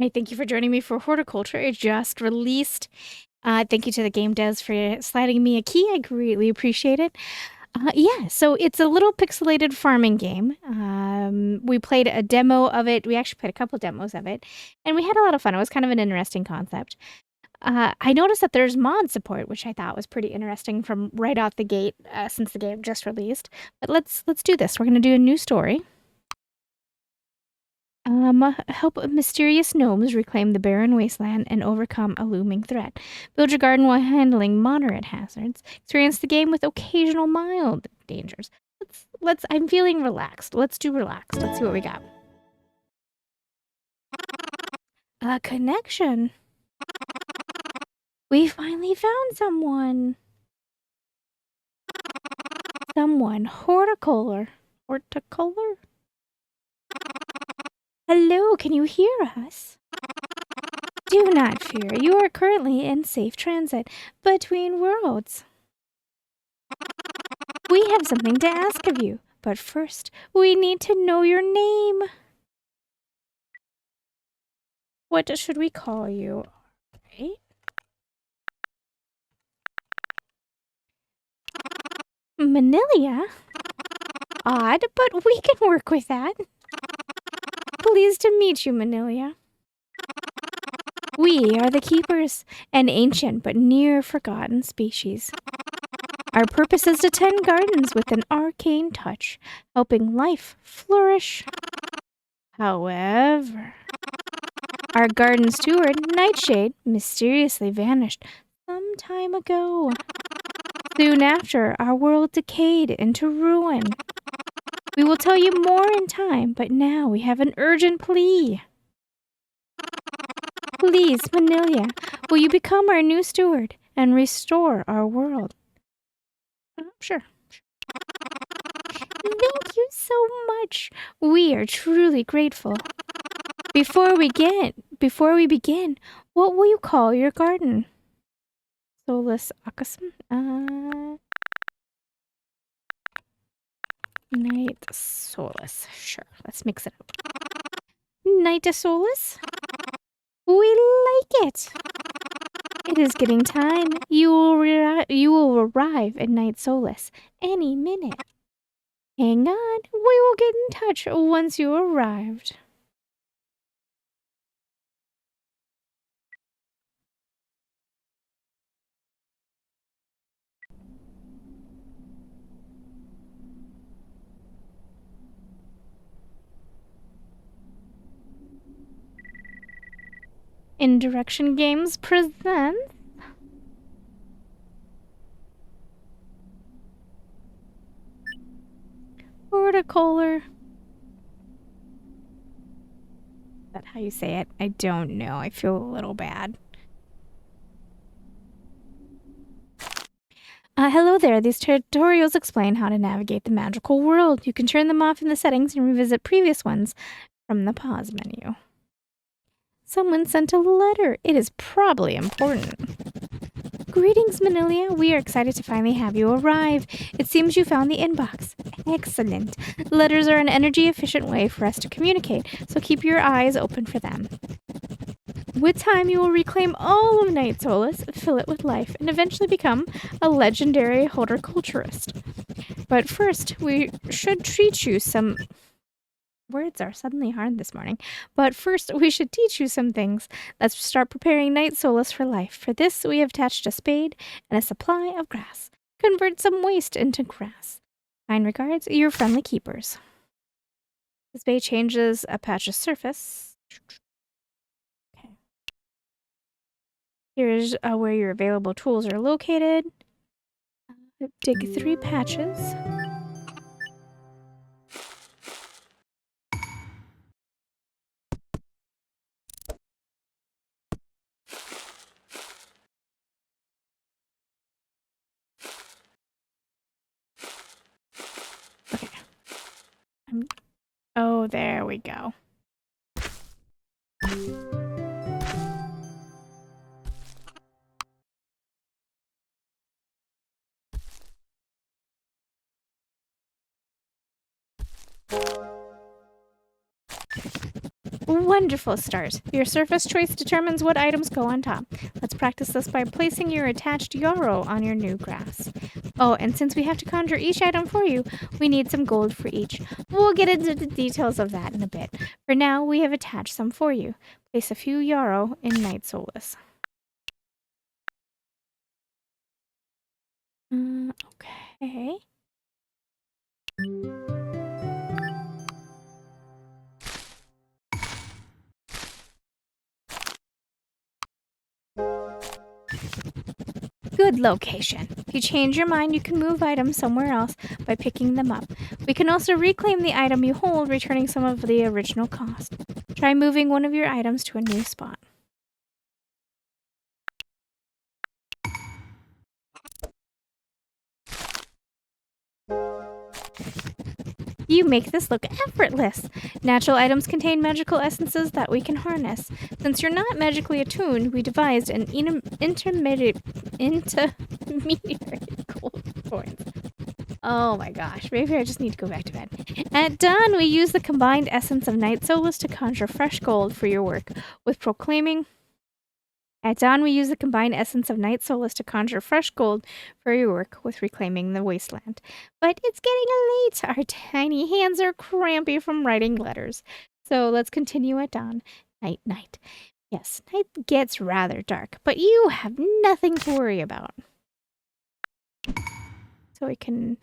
Hey, thank you for joining me for Horticulture. It just released. Thank you to the game devs for sliding me a key. I greatly appreciate it. Yeah, so it's a little pixelated farming game. We played a demo of it. We actually played a couple demos of it, and we had a lot of fun. It was kind of an interesting concept. I noticed that there's mod support, which I thought was pretty interesting from right out the gate since the game just released. But let's do this. We're gonna do a new story. Help mysterious gnomes reclaim the barren wasteland and overcome a looming threat. Build your garden while handling moderate hazards. Experience the game with occasional mild dangers. I'm feeling relaxed. Let's do relaxed. Let's see what we got. A connection. We finally found someone. Horticular. Horticular? Hello, can you hear us? Do not fear. You are currently in safe transit between worlds. We have something to ask of you, but first, we need to know your name. What should we call you? Right? Manilia? Odd, but we can work with that. Pleased to meet you, Manilia. We are the keepers, an ancient but near forgotten species. Our purpose is to tend gardens with an arcane touch, helping life flourish. However, our garden steward, Nightshade, mysteriously vanished some time ago. Soon after, our world decayed into ruin. We will tell you more in time, but now we have an urgent plea. Please, Manilia, will you become our new steward and restore our world? Sure. Thank you so much. We are truly grateful. Before we begin, what will you call your garden? Solus Occasum? Night Solus. Sure, let's mix it up. Night Solus? We like it. It is getting time. You will arrive at Night Solus any minute. Hang on, we will get in touch once you arrived. Indirection Games presents Horticular. Is that how you say it? I don't know. I feel a little bad. Hello there. These tutorials explain how to navigate the magical world. You can turn them off in the settings and revisit previous ones from the pause menu. Someone sent a letter. It is probably important. Greetings, Manilia. We are excited to finally have you arrive. It seems you found the inbox. Excellent. Letters are an energy-efficient way for us to communicate, so keep your eyes open for them. With time, you will reclaim all of Night Solus, fill it with life, and eventually become a legendary horticulturist. But first, we should treat you some... Words are suddenly hard this morning. But first, we should teach you some things. Let's start preparing Night Solus for life. For this, we have attached a spade and a supply of grass. Convert some waste into grass. Kind regards, your friendly keepers. The spade changes a patch's surface. Okay. Here's where your available tools are located. Dig 3 patches. Okay. Oh, there we go. Wonderful start. Your surface choice determines what items go on top. Let's practice this by placing your attached yarrow on your new grass. Oh, and since we have to conjure each item for you, we need some gold for each. We'll get into the details of that in a bit. For now, we have attached some for you. Place a few yarrow in Night Solace. Okay. Good location. If you change your mind, you can move items somewhere else by picking them up. We can also reclaim the item you hold, returning some of the original cost. Try moving one of your items to a new spot. You make this look effortless. Natural items contain magical essences that we can harness. Since you're not magically attuned, we devised an intermediate gold coins. Oh my gosh, maybe I just need to go back to bed. At dawn, we use the combined essence of Night Solace to conjure fresh gold for your work. At dawn, we use the combined essence of Night Solace to conjure fresh gold for your work with reclaiming the wasteland. But it's getting late. Our tiny hands are crampy from writing letters. So let's continue at dawn. Night, night. Yes, night gets rather dark, but you have nothing to worry about. So we can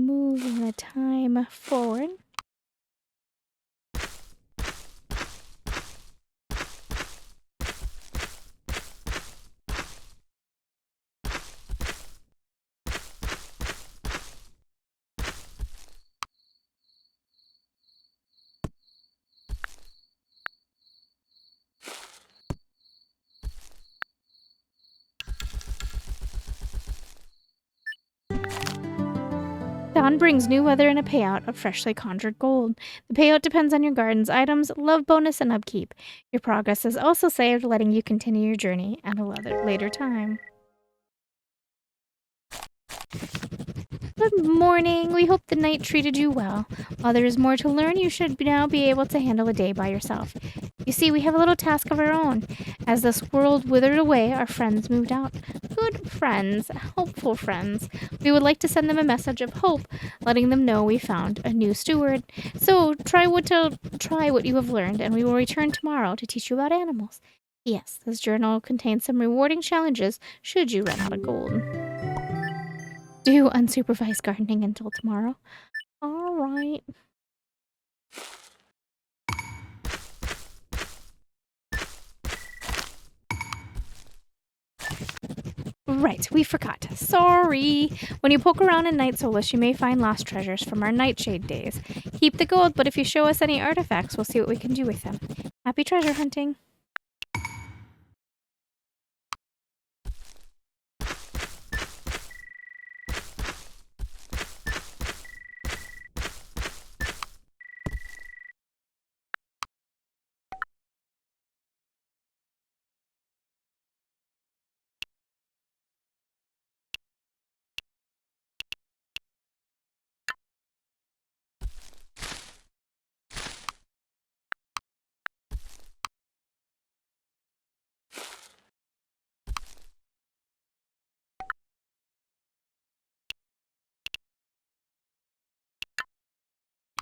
move the time forward. Dawn brings new weather and a payout of freshly conjured gold. The payout depends on your garden's items, love bonus, and upkeep. Your progress is also saved, letting you continue your journey at a later time. Good morning. We hope the night treated you well. While there is more to learn, you should now be able to handle a day by yourself. You see, we have a little task of our own. As this world withered away, our friends moved out. Good friends, hopeful friends. We would like to send them a message of hope, letting them know we found a new steward. So try what you have learned, and we will return tomorrow to teach you about animals. Yes, this journal contains some rewarding challenges should you run out of gold. Do unsupervised gardening until tomorrow. All right. Right, we forgot. Sorry. When you poke around in Night Solace, you may find lost treasures from our Nightshade days. Keep the gold, but if you show us any artifacts, we'll see what we can do with them. Happy treasure hunting.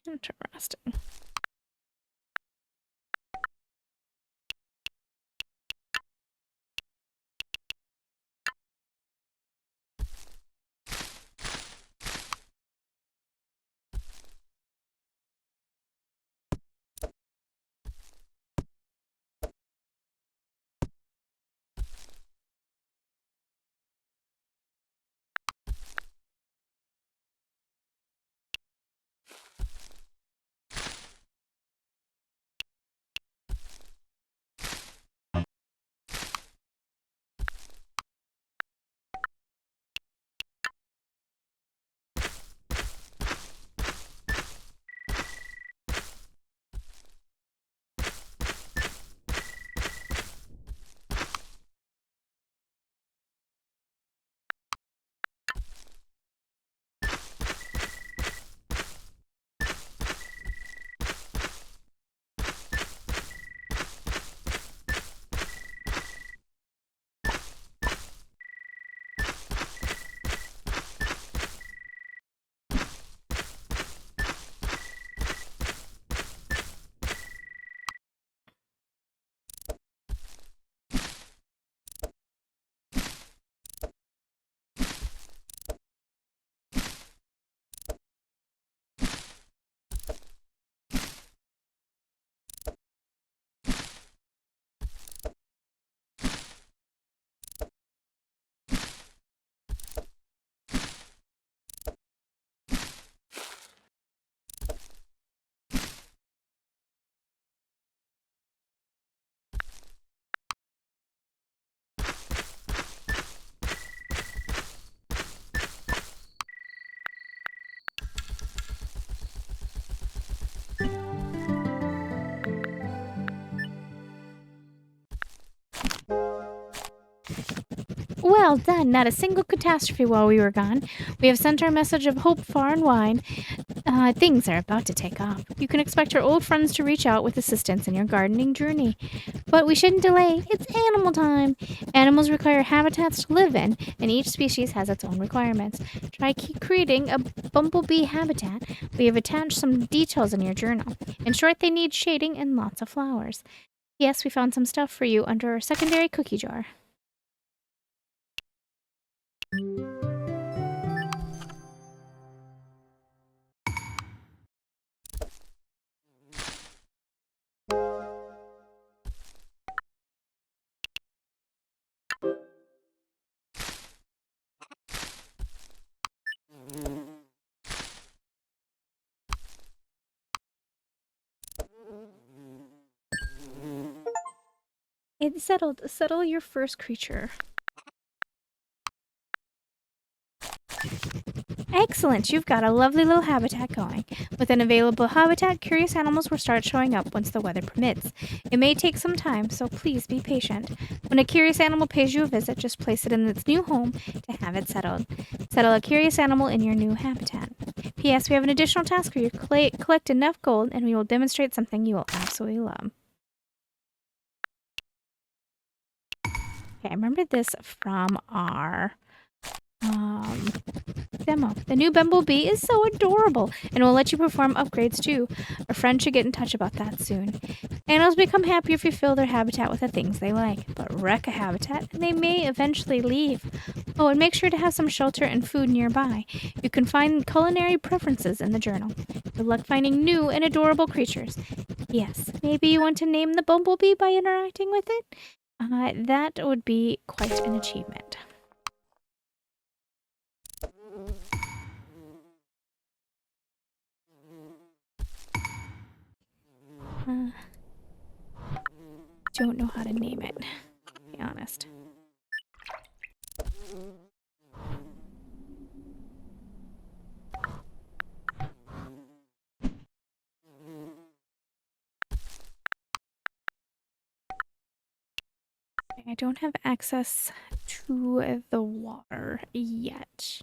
Interesting. Well done. Not a single catastrophe while we were gone. We have sent our message of hope far and wide. Things are about to take off. You can expect your old friends to reach out with assistance in your gardening journey. But we shouldn't delay. It's animal time. Animals require habitats to live in, and each species has its own requirements. Try creating a bumblebee habitat. We have attached some details in your journal. In short, they need shading and lots of flowers. Yes, we found some stuff for you under our secondary cookie jar. It's settled. Settle your first creature. Excellent! You've got a lovely little habitat going. With an available habitat, curious animals will start showing up once the weather permits. It may take some time, so please be patient. When a curious animal pays you a visit, just place it in its new home to have it settled. Settle a curious animal in your new habitat. P.S. We have an additional task for you. Collect enough gold, and we will demonstrate something you will absolutely love. Okay, I remember this from our demo. The new bumblebee is so adorable and will let you perform upgrades too. A friend should get in touch about that soon. Animals become happier if you fill their habitat with the things they like, but wreck a habitat and they may eventually leave. Oh, and make sure to have some shelter and food nearby. You can find culinary preferences in the journal. Good luck finding new and adorable creatures. Yes, maybe you want to name the bumblebee by interacting with it? That would be quite an achievement. Don't know how to name it, to be honest. I don't have access to the water yet.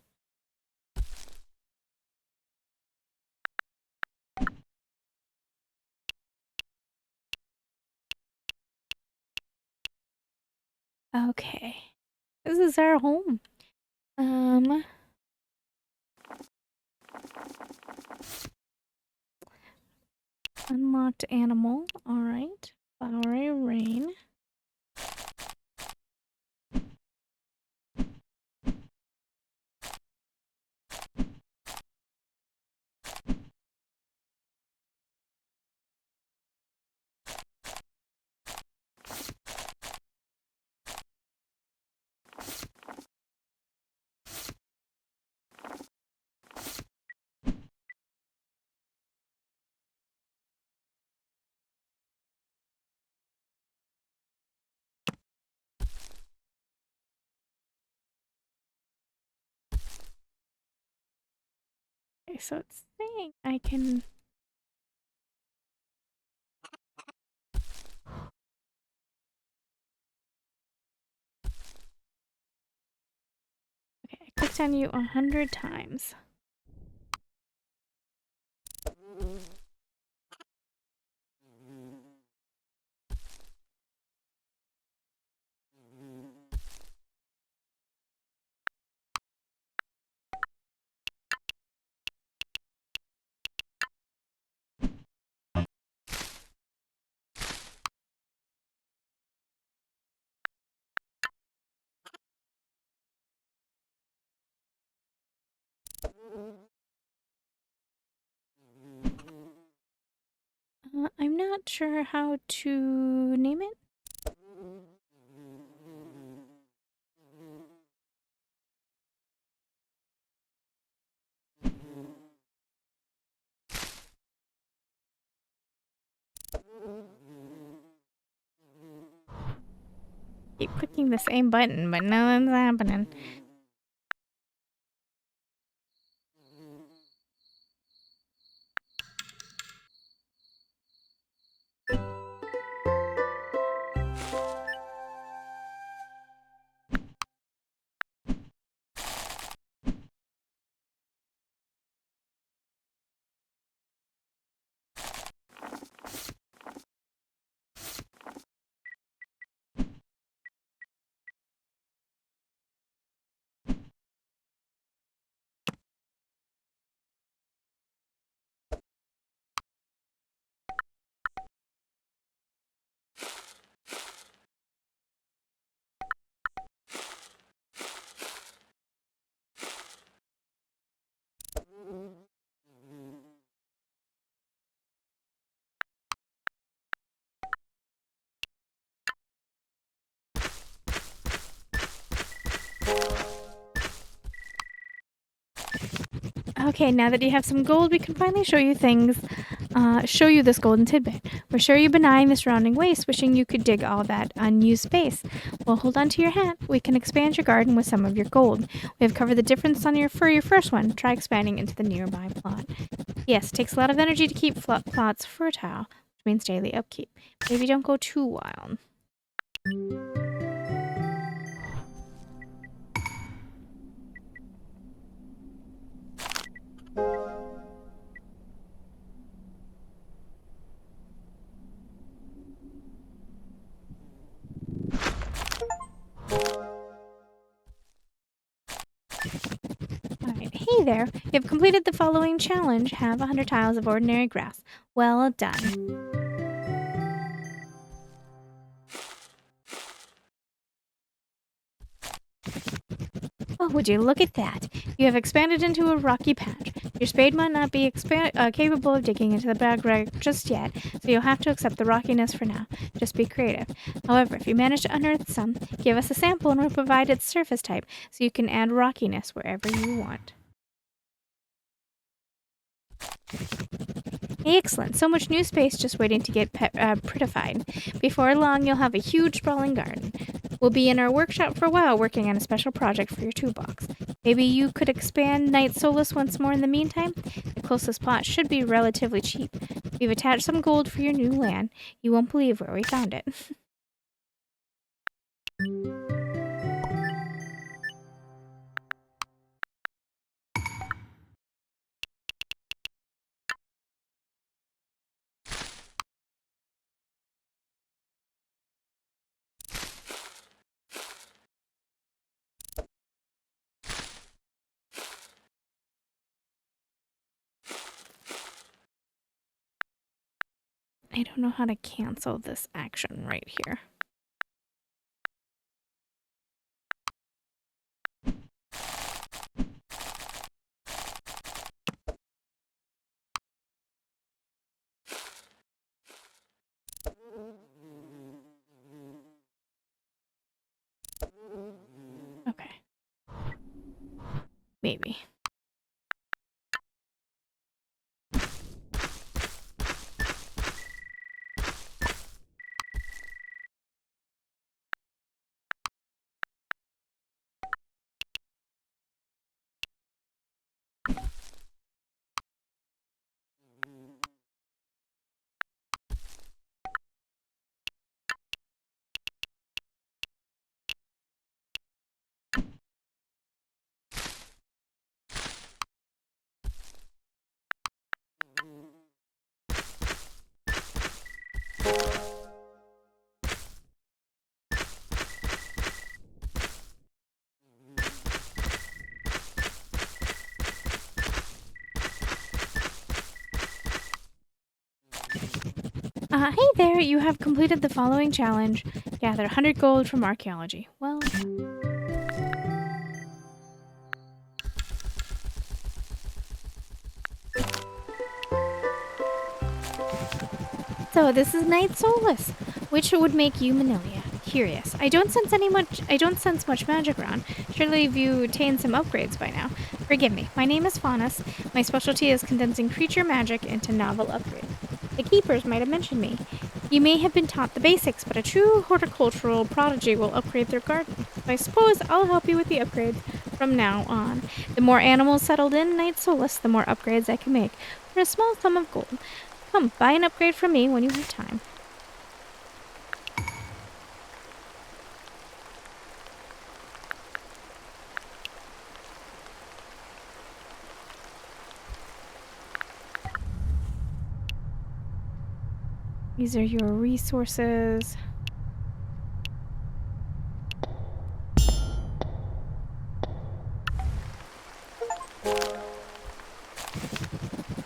Okay. This is our home. Unlocked animal. Alright. Flowery rain. Okay, so it's saying I can... Okay, I clicked on you 100 times. I'm not sure how to name it. Keep clicking the same button, but nothing's happening. Okay, now that you have some gold, we can finally show you things. Show you this golden tidbit. We're sure you've been eyeing the surrounding waste, wishing you could dig all that unused space. Well, hold on to your hat. We can expand your garden with some of your gold. We have covered the difference on for your first one. Try expanding into the nearby plot. Yes, it takes a lot of energy to keep plots fertile, which means daily upkeep. Maybe don't go too wild. Alright, hey there. You have completed the following challenge. Have 100 tiles of ordinary grass. Well done. Oh, would you look at that? You have expanded into a rocky patch. Your spade might not be capable of digging into the bedrock just yet, so you'll have to accept the rockiness for now. Just be creative. However, if you manage to unearth some, give us a sample and we'll provide its surface type, so you can add rockiness wherever you want. Excellent. So much new space just waiting to get prettified. Before long, you'll have a huge sprawling garden. We'll be in our workshop for a while working on a special project for your toolbox. Maybe you could expand Night Solace once more in the meantime? The closest plot should be relatively cheap. We've attached some gold for your new land. You won't believe where we found it. I don't know how to cancel this action right here. Okay. Maybe. Hey there, you have completed the following challenge. Gather 100 gold from archaeology. Well done. So this is Night Solace, which would make you Manilia. Curious. I don't sense much magic around. Surely you've attained some upgrades by now. Forgive me. My name is Faunus. My specialty is condensing creature magic into novel upgrades. The keepers might have mentioned me. You may have been taught the basics, but a true horticultural prodigy will upgrade their garden. So I suppose I'll help you with the upgrades from now on. The more animals settled in Night Solace, the more upgrades I can make for a small sum of gold. Come, buy an upgrade from me when you have time. These are your resources.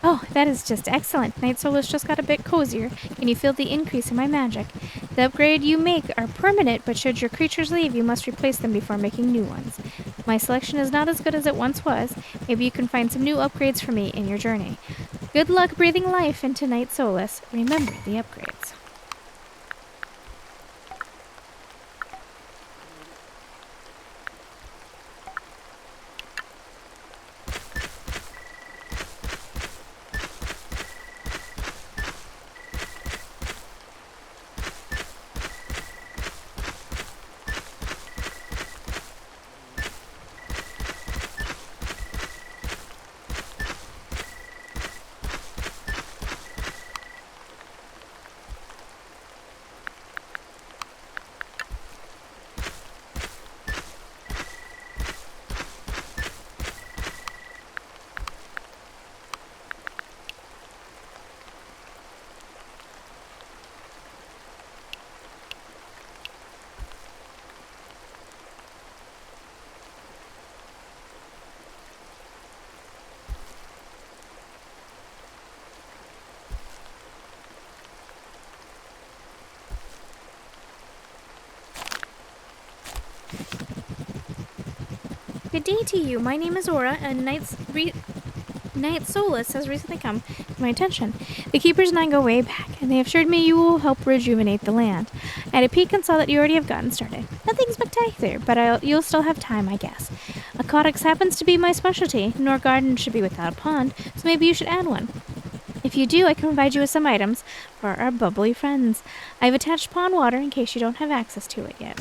Oh, that is just excellent. Night Solace just got a bit cozier. Can you feel the increase in my magic? The upgrade you make are permanent, but should your creatures leave, you must replace them before making new ones. My selection is not as good as it once was. Maybe you can find some new upgrades for me in your journey. Good luck breathing life into Night Solace. Remember the upgrades. Good day to you. My name is Aura, and Night Solace has recently come to my attention. The keepers and I go way back, and they have assured me you will help rejuvenate the land. I had a peek and saw that you already have gotten started. Nothing spectacular, but you'll still have time, I guess. Aquatics happens to be my specialty, nor garden should be without a pond, so maybe you should add one. If you do, I can provide you with some items for our bubbly friends. I've attached pond water in case you don't have access to it yet.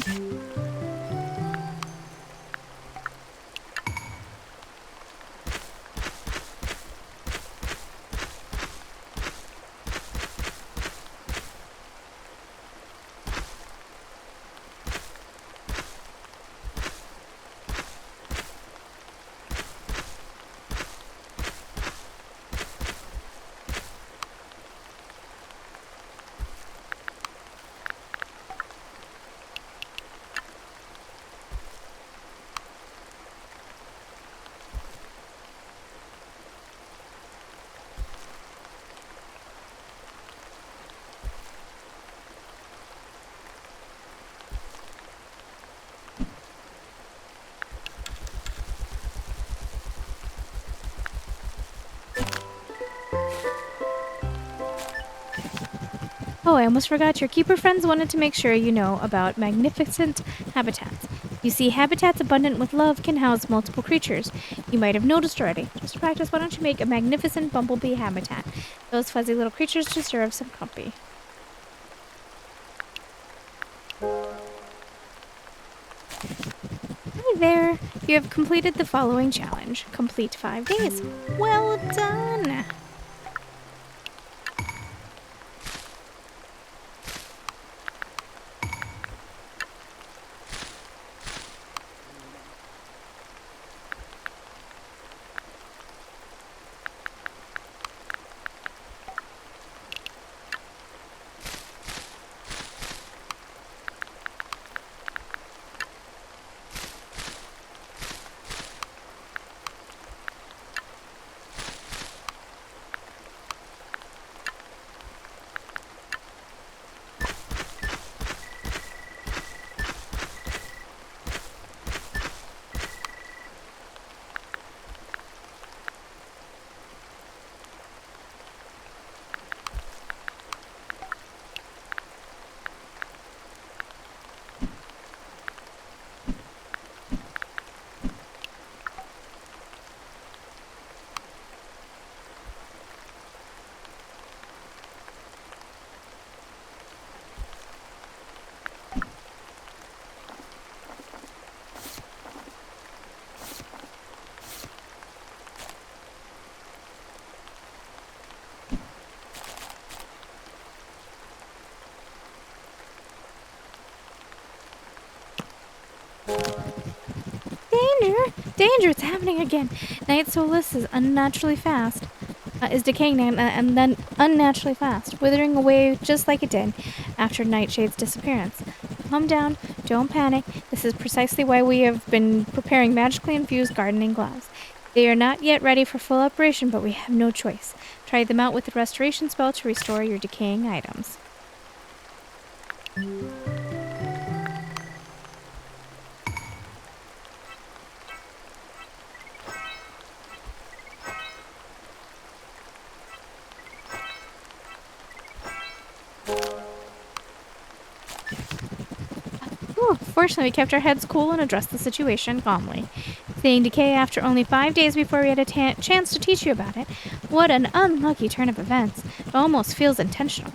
Oh, I almost forgot. Your keeper friends wanted to make sure you know about magnificent habitats. You see, habitats abundant with love can house multiple creatures. You might have noticed already. Just to practice, why don't you make a magnificent bumblebee habitat? Those fuzzy little creatures deserve some company. Hi there. You have completed the following challenge. Complete 5 days. Well done. Danger! Danger! It's happening again. Night Solace is unnaturally fast. Is decaying and then unnaturally fast, withering away just like it did after Nightshade's disappearance. Calm down. Don't panic. This is precisely why we have been preparing magically infused gardening gloves. They are not yet ready for full operation, but we have no choice. Try them out with the restoration spell to restore your decaying items. Fortunately, we kept our heads cool and addressed the situation calmly. Seeing decay after only 5 days before we had a chance to teach you about it, what an unlucky turn of events. It almost feels intentional.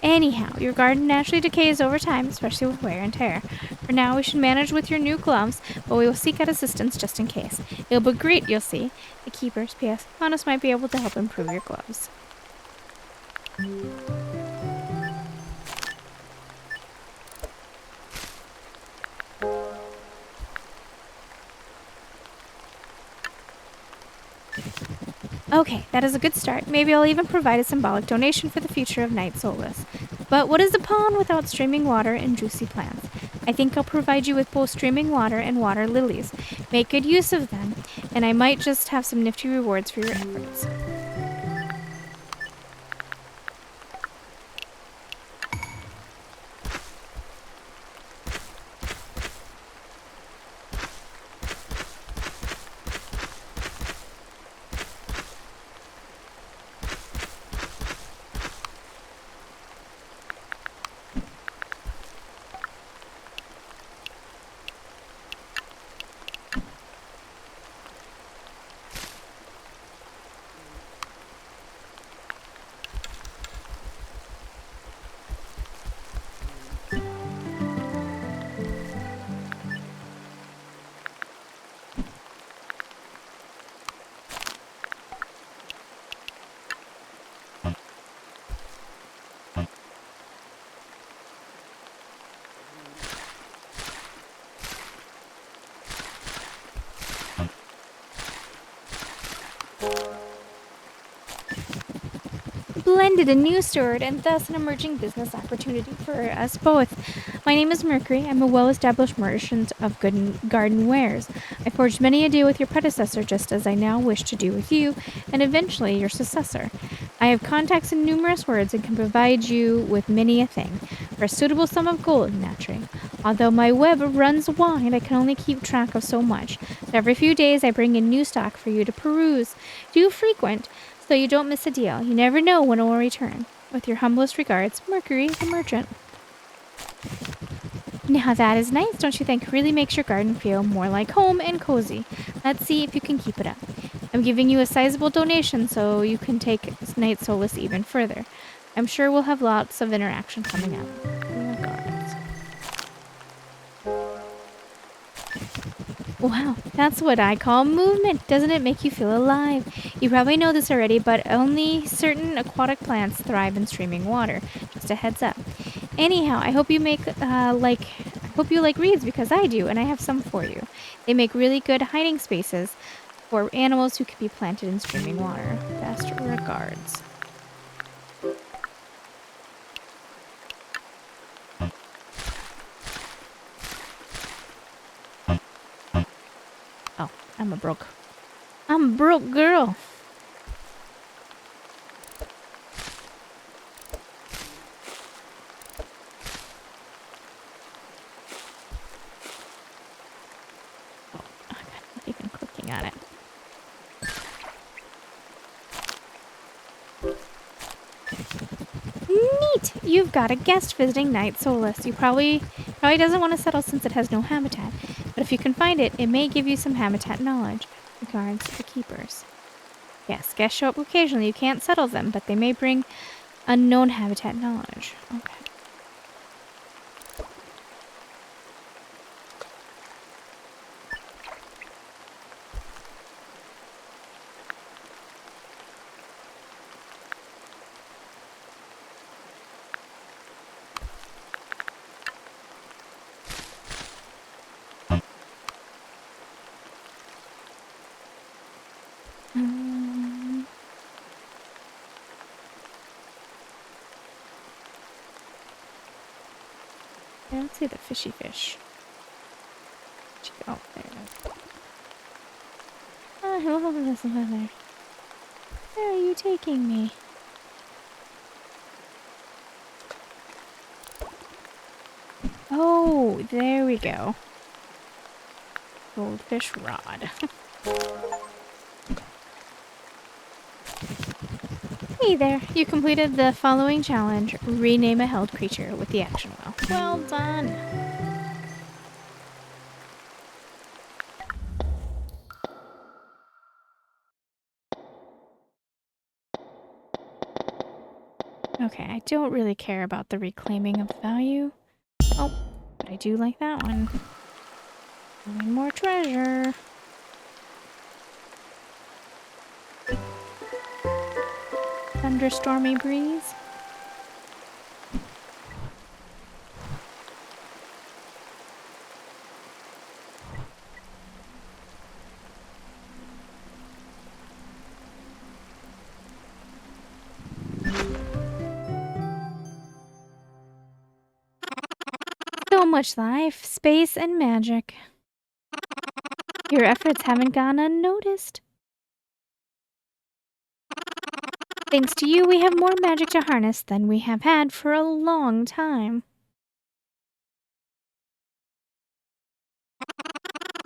Anyhow, your garden naturally decays over time, especially with wear and tear. For now, we should manage with your new gloves, but we will seek out assistance just in case. It'll be great, you'll see. The keepers, P.S. Honest might be able to help improve your gloves. Okay, that is a good start. Maybe I'll even provide a symbolic donation for the future of Night Solace. But what is a pond without streaming water and juicy plants? I think I'll provide you with both streaming water and water lilies. Make good use of them, and I might just have some nifty rewards for your efforts. splendid, a new steward, and thus an emerging business opportunity for us both. My name is Mercury. I'm a well-established merchant of good garden wares. I forged many a deal with your predecessor, just as I now wish to do with you, and eventually your successor. I have contacts in numerous words and can provide you with many a thing, for a suitable sum of gold, naturally. Although my web runs wide, I can only keep track of so much. So every few days I bring in new stock for you to peruse. Do frequent, so you don't miss a deal. You never know when it will return. With your humblest regards, Mercury the Merchant. Now that is nice, don't you think? Really makes your garden feel more like home and cozy. Let's see if you can keep it up. I'm giving you a sizable donation so you can take Night Solace even further. I'm sure we'll have lots of interaction coming up. Regards. Wow, that's what I call movement. Doesn't it make you feel alive? You probably know this already, but only certain aquatic plants thrive in streaming water. Just a heads up. Anyhow, I hope you like reeds because I do, and I have some for you. They make really good hiding spaces for animals who can be planted in streaming water. Best regards. Oh, I'm a broke girl. Even clicking on it. Neat! You've got a guest visiting Night Solace. You probably doesn't want to settle since it has no habitat. But if you can find it, it may give you some habitat knowledge. Regards, the keepers. Yes, guests show up occasionally. You can't settle them, but they may bring unknown habitat knowledge. Okay. I don't see the fishy fish. Oh, there it is. Oh, hello, there's another. Where are you taking me? Oh, there we go. Goldfish rod. Hey there, you completed the following challenge. Rename a held creature with the action wheel. Well done. Okay, I don't really care about the reclaiming of value. Oh, but I do like that one. I need more treasure. Thunderstormy breeze. So much life, space, and magic. Your efforts haven't gone unnoticed. Thanks to you, we have more magic to harness than we have had for a long time.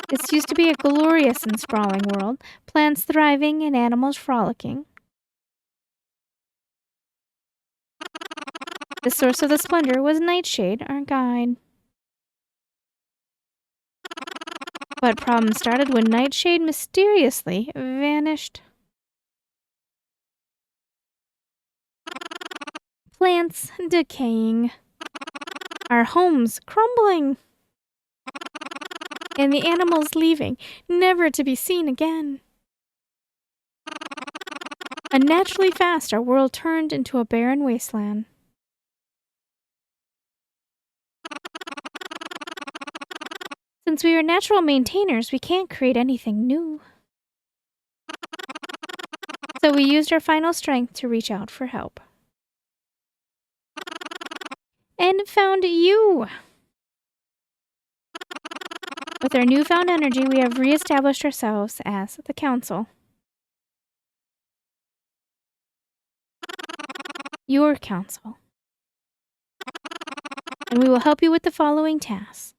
This used to be a glorious and sprawling world, plants thriving and animals frolicking. The source of the splendor was Nightshade, our guide. But problems started when Nightshade mysteriously vanished. Plants decaying. Our homes crumbling. And the animals leaving, never to be seen again. Unnaturally fast, our world turned into a barren wasteland. Since we are natural maintainers, we can't create anything new. So we used our final strength to reach out for help. And found you! With our newfound energy, we have re-established ourselves as the Council. Your Council. And we will help you with the following tasks.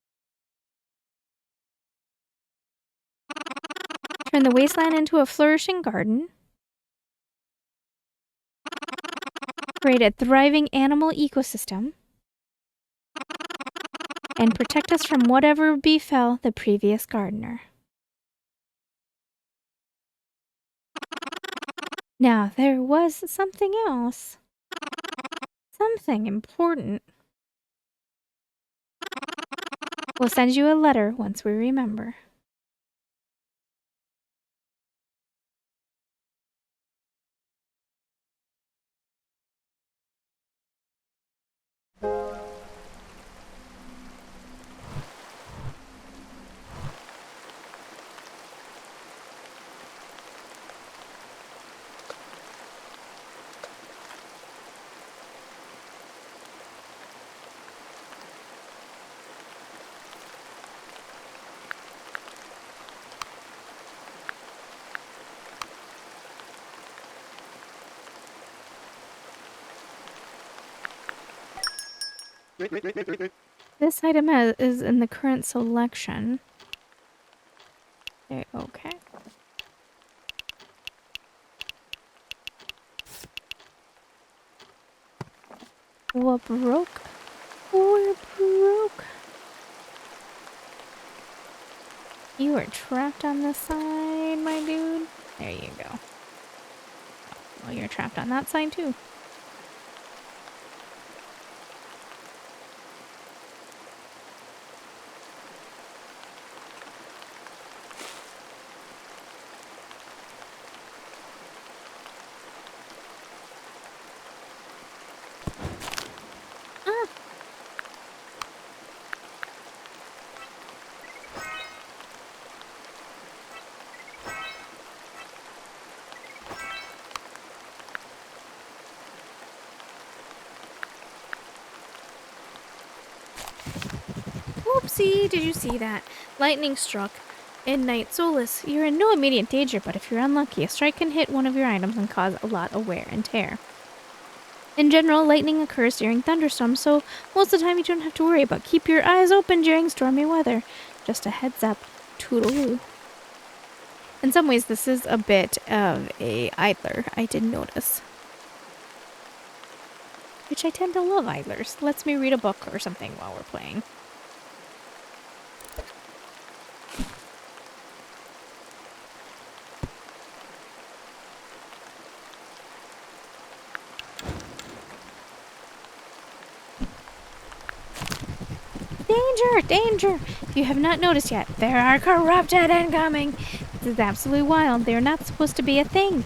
Turn the wasteland into a flourishing garden. Create a thriving animal ecosystem. And protect us from whatever befell the previous gardener. Now, there was something else. Something important. We'll send you a letter once we remember. This item is in the current selection. Okay. What broke? We're broke. You are trapped on this side, my dude. There you go. Well, you're trapped on that side too. Whoopsie, did you see that? Lightning struck in Night Solace. You're in no immediate danger, but if you're unlucky, a strike can hit one of your items and cause a lot of wear and tear. In general, lightning occurs during thunderstorms, so most of the time you don't have to worry, but keep your eyes open during stormy weather. Just a heads up. Toodaloo. In some ways, this is a bit of a idler, I did notice. Which I tend to love idlers. Lets me read a book or something while we're playing. Danger! Danger! If you have not noticed yet, there are corrupted incoming! This is absolutely wild. They are not supposed to be a thing.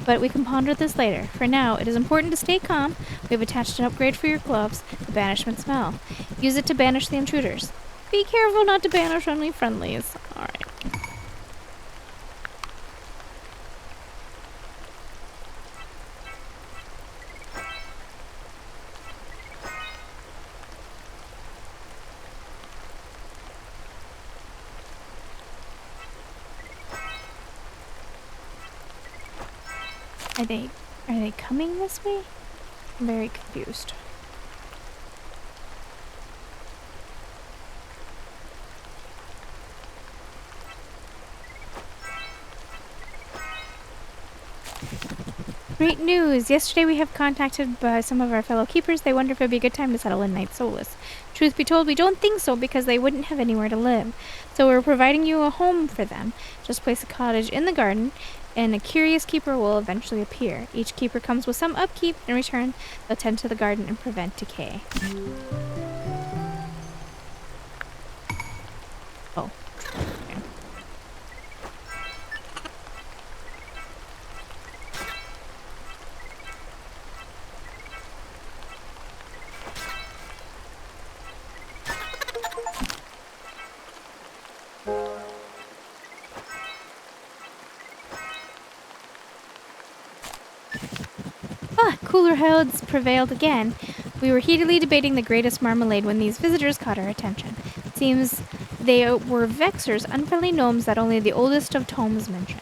But we can ponder this later. For now, it is important to stay calm. We have attached an upgrade for your gloves, the banishment spell. Use it to banish the intruders. Be careful not to banish only friendlies. Alright. Are they coming this way? I'm very confused. Great news! Yesterday we have contacted by some of our fellow keepers. They wonder if it would be a good time to settle in Night Solace. Truth be told, we don't think so because they wouldn't have anywhere to live. So we're providing you a home for them. Just place a cottage in the garden and a curious keeper will eventually appear. Each keeper comes with some upkeep. In return, they'll tend to the garden and prevent decay. Oh. Okay. Cooler heads prevailed again. We were heatedly debating the greatest marmalade when these visitors caught our attention. It seems they were vexers, unfriendly gnomes that only the oldest of tomes mention.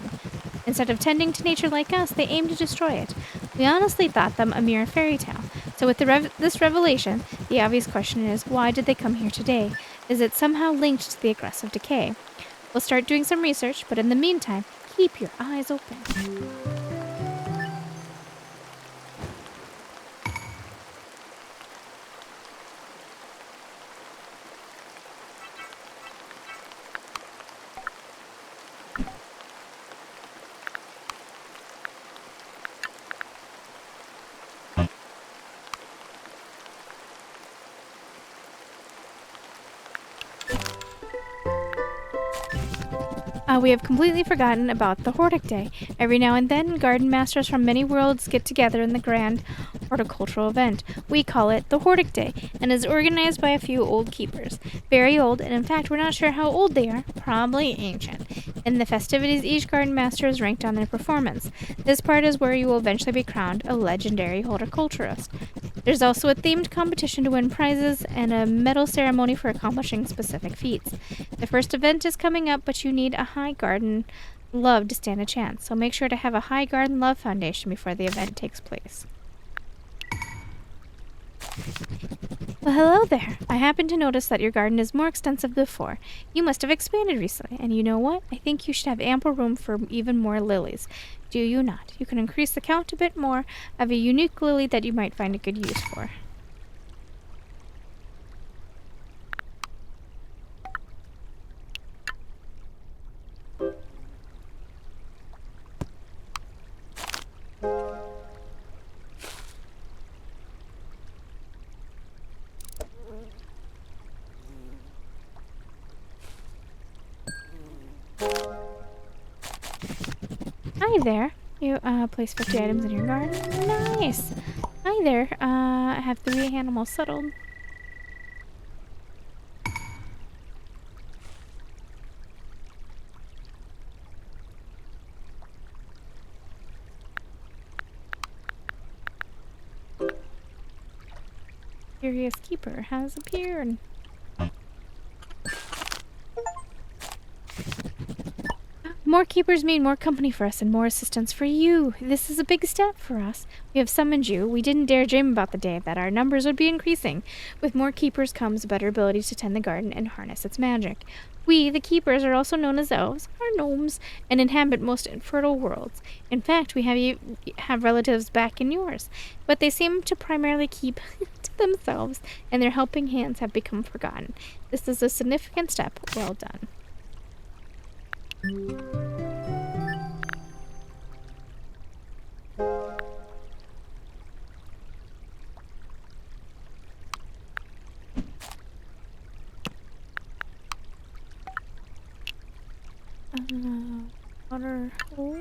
Instead of tending to nature like us, they aimed to destroy it. We honestly thought them a mere fairy tale. So with this revelation, the obvious question is, why did they come here today? Is it somehow linked to the aggressive decay? We'll start doing some research, but in the meantime, keep your eyes open. We have completely forgotten about the Hortic Day. Every now and then, garden masters from many worlds get together in the grand horticultural event. We call it the Hortic Day, and is organized by a few old keepers. Very old, and in fact, we're not sure how old they are. Probably ancient. In the festivities, each garden master is ranked on their performance. This part is where you will eventually be crowned a legendary horticulturist. There's also a themed competition to win prizes and a medal ceremony for accomplishing specific feats. The first event is coming up, but you need a high garden love to stand a chance, so make sure to have a high garden love foundation before the event takes place. Well, hello there. I happen to notice that your garden is more extensive than before. You must have expanded recently, and you know what? I think you should have ample room for even more lilies. Do you not? You can increase the count a bit more of a unique lily that you might find a good use for. Hi there. You place 50 items in your garden. Nice. Hi there. I have 3 animals settled. Curious keeper has appeared. More keepers mean more company for us and more assistance for you. This is a big step for us. We have summoned you. We didn't dare dream about the day that our numbers would be increasing. With more keepers comes a better ability to tend the garden and harness its magic. We, the keepers, are also known as elves, or gnomes, and inhabit most infertile worlds. In fact, we have relatives back in yours, but they seem to primarily keep to themselves, and their helping hands have become forgotten. This is a significant step. Well done. Water hole.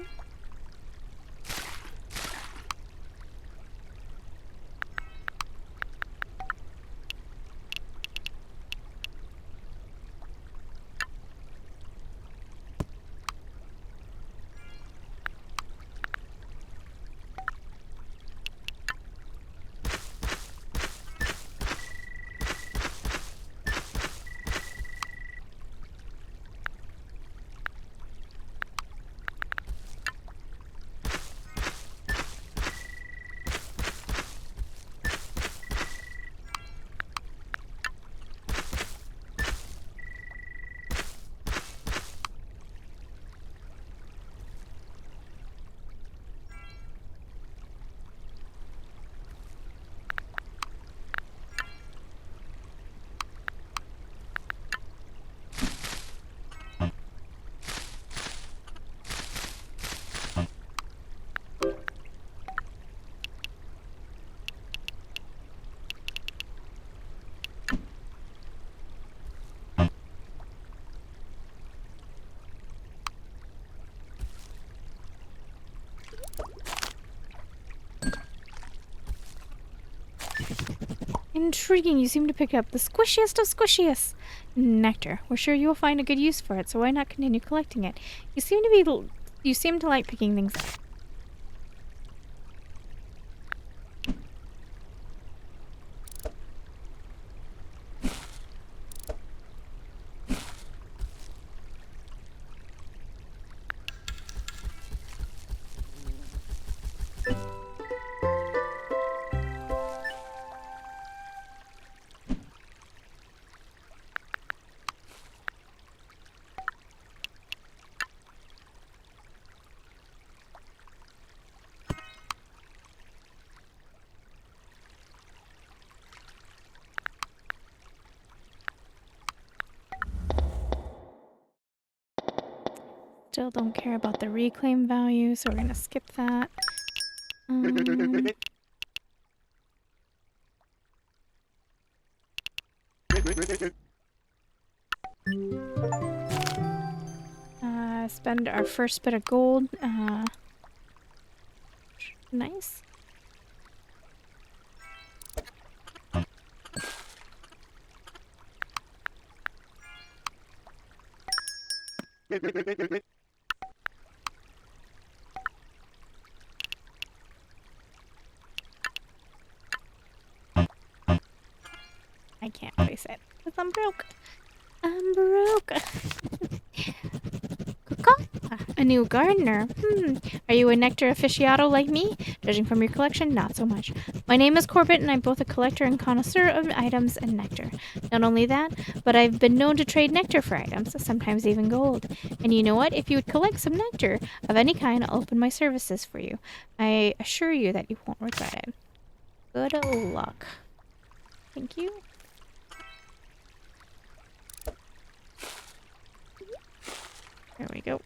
Intriguing. You seem to pick up the squishiest of squishiest nectar. We're sure you will find a good use for it, so why not continue collecting it? You seem to like picking things up. Still don't care about the reclaim value, so we're gonna skip that. Spend our first bit of gold. Nice. I can't place it because I'm broke. I'm broke. A new gardener. Are you a nectar aficionado like me? Judging from your collection, not so much. My name is Corbett, and I'm both a collector and connoisseur of items and nectar. Not only that, but I've been known to trade nectar for items, sometimes even gold. And you know what? If you would collect some nectar of any kind, I'll open my services for you. I assure you that you won't regret it. Good luck. Thank you. There we go.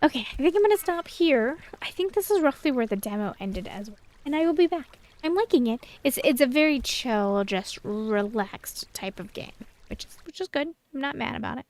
Okay, I think I'm gonna stop here. I think this is roughly where the demo ended as well. And I will be back. I'm liking it. It's a very chill, just relaxed type of game, which is good. I'm not mad about it.